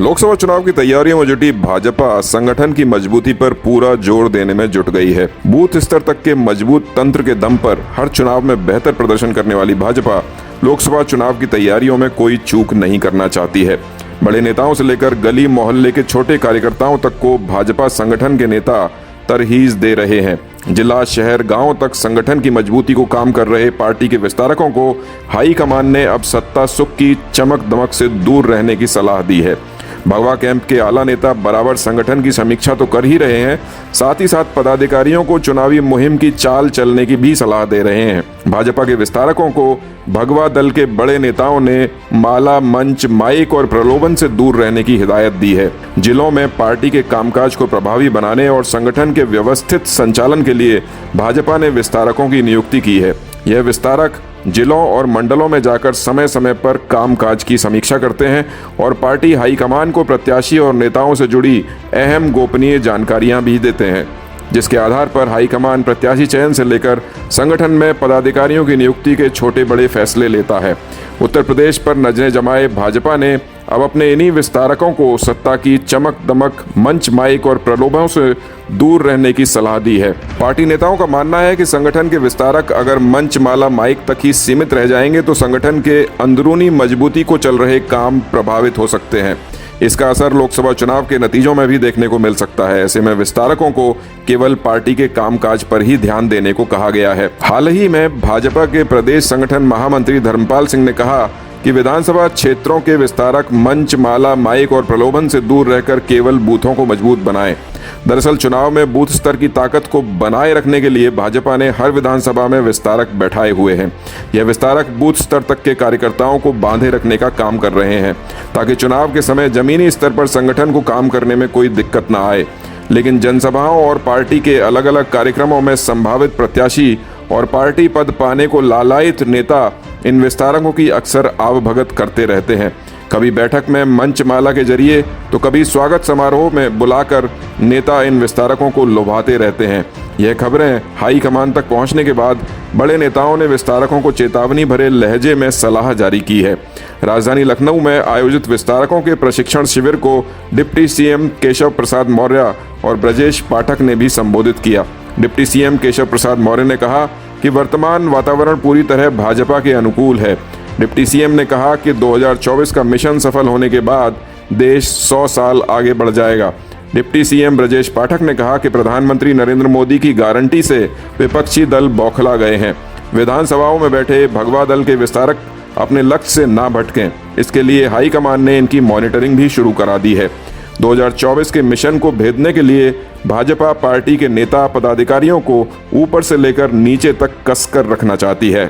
लोकसभा चुनाव की तैयारियों में जुटी भाजपा संगठन की मजबूती पर पूरा जोर देने में जुट गई है। बूथ स्तर तक के मजबूत तंत्र के दम पर हर चुनाव में बेहतर प्रदर्शन करने वाली भाजपा लोकसभा चुनाव की तैयारियों में कोई चूक नहीं करना चाहती है। बड़े नेताओं से लेकर गली मोहल्ले के छोटे कार्यकर्ताओं तक को भाजपा संगठन के नेता तरहीज दे रहे हैं। जिला, शहर, गांव तक संगठन की मजबूती को काम कर रहे पार्टी के विस्तारकों को हाईकमान ने अब सत्ता सुख की चमक दमक से दूर रहने की सलाह दी है। भगवा कैंप के आला नेता बराबर संगठन की समीक्षा तो कर ही रहे हैं, साथ ही साथ पदाधिकारियों को चुनावी मुहिम की चाल चलने की भी सलाह दे रहे हैं। भाजपा के विस्तारकों को भगवा दल के बड़े नेताओं ने माला, मंच, माइक और प्रलोभन से दूर रहने की हिदायत दी है। जिलों में पार्टी के कामकाज को प्रभावी बनाने और संगठन के व्यवस्थित संचालन के लिए भाजपा ने विस्तारकों की नियुक्ति की है। यह विस्तारक जिलों और मंडलों में जाकर समय समय पर कामकाज की समीक्षा करते हैं और पार्टी हाईकमान को प्रत्याशी और नेताओं से जुड़ी अहम गोपनीय जानकारियां भी देते हैं, जिसके आधार पर हाईकमान प्रत्याशी चयन से लेकर संगठन में पदाधिकारियों की नियुक्ति के छोटे बड़े फैसले लेता है। उत्तर प्रदेश पर नजरें जमाए भाजपा ने अब अपने इन्हीं विस्तारकों को सत्ता की चमक दमक, मंच, माइक और प्रलोभनों से दूर रहने की सलाह दी है। पार्टी नेताओं का मानना है कि संगठन के विस्तारक अगर मंच, माला, माइक तक ही सीमित रह जाएंगे तो संगठन के अंदरूनी मजबूती को चल रहे काम प्रभावित हो सकते हैं। इसका असर लोकसभा चुनाव के नतीजों में भी देखने को मिल सकता है। ऐसे में विस्तारकों को केवल पार्टी के कामकाज पर ही ध्यान देने को कहा गया है। हाल ही में भाजपा के प्रदेश संगठन महामंत्री धर्मपाल सिंह ने कहा कि विधानसभा क्षेत्रों के विस्तारक मंच, माला, माइक और प्रलोभन से दूर रहकर केवल बूथों को मजबूत बनाएं। दरअसल चुनाव में बूथ स्तर की ताकत को बनाए रखने के लिए भाजपा ने हर विधानसभा में विस्तारक बैठाए हुए हैं। यह विस्तारक बूथ स्तर तक के कार्यकर्ताओं को बांधे रखने का काम कर रहे हैं ताकि चुनाव के समय जमीनी स्तर पर संगठन को काम करने में कोई दिक्कत न आए। लेकिन जनसभाओं और पार्टी के अलग अलग कार्यक्रमों में संभावित प्रत्याशी और पार्टी पद पाने को लालायित नेता इन विस्तारकों की अक्सर आवभगत करते रहते हैं। कभी बैठक में मंच माला के जरिए तो कभी स्वागत समारोह में बुलाकर नेता इन विस्तारकों को लुभाते रहते हैं। यह खबरें हाई कमान तक पहुंचने के बाद बड़े नेताओं ने विस्तारकों को चेतावनी भरे लहजे में सलाह जारी की है। राजधानी लखनऊ में आयोजित विस्तारकों के प्रशिक्षण शिविर को डिप्टी सीएम केशव प्रसाद मौर्य और ब्रजेश पाठक ने भी संबोधित किया। डिप्टी सीएम केशव प्रसाद मौर्य ने कहा कि वर्तमान वातावरण पूरी तरह भाजपा के अनुकूल है। डिप्टी सीएम ने कहा कि 2024 का मिशन सफल होने के बाद देश 100 साल आगे बढ़ जाएगा। डिप्टी सीएम ब्रजेश पाठक ने कहा कि प्रधानमंत्री नरेंद्र मोदी की गारंटी से विपक्षी दल बौखला गए हैं। विधानसभाओं में बैठे भगवा दल के विस्तारक अपने लक्ष्य से ना भटकें, इसके लिए हाईकमान ने इनकी मॉनिटरिंग भी शुरू करा दी है। 2024 के मिशन को भेदने के लिए भाजपा पार्टी के नेता पदाधिकारियों को ऊपर से लेकर नीचे तक कसकर रखना चाहती है।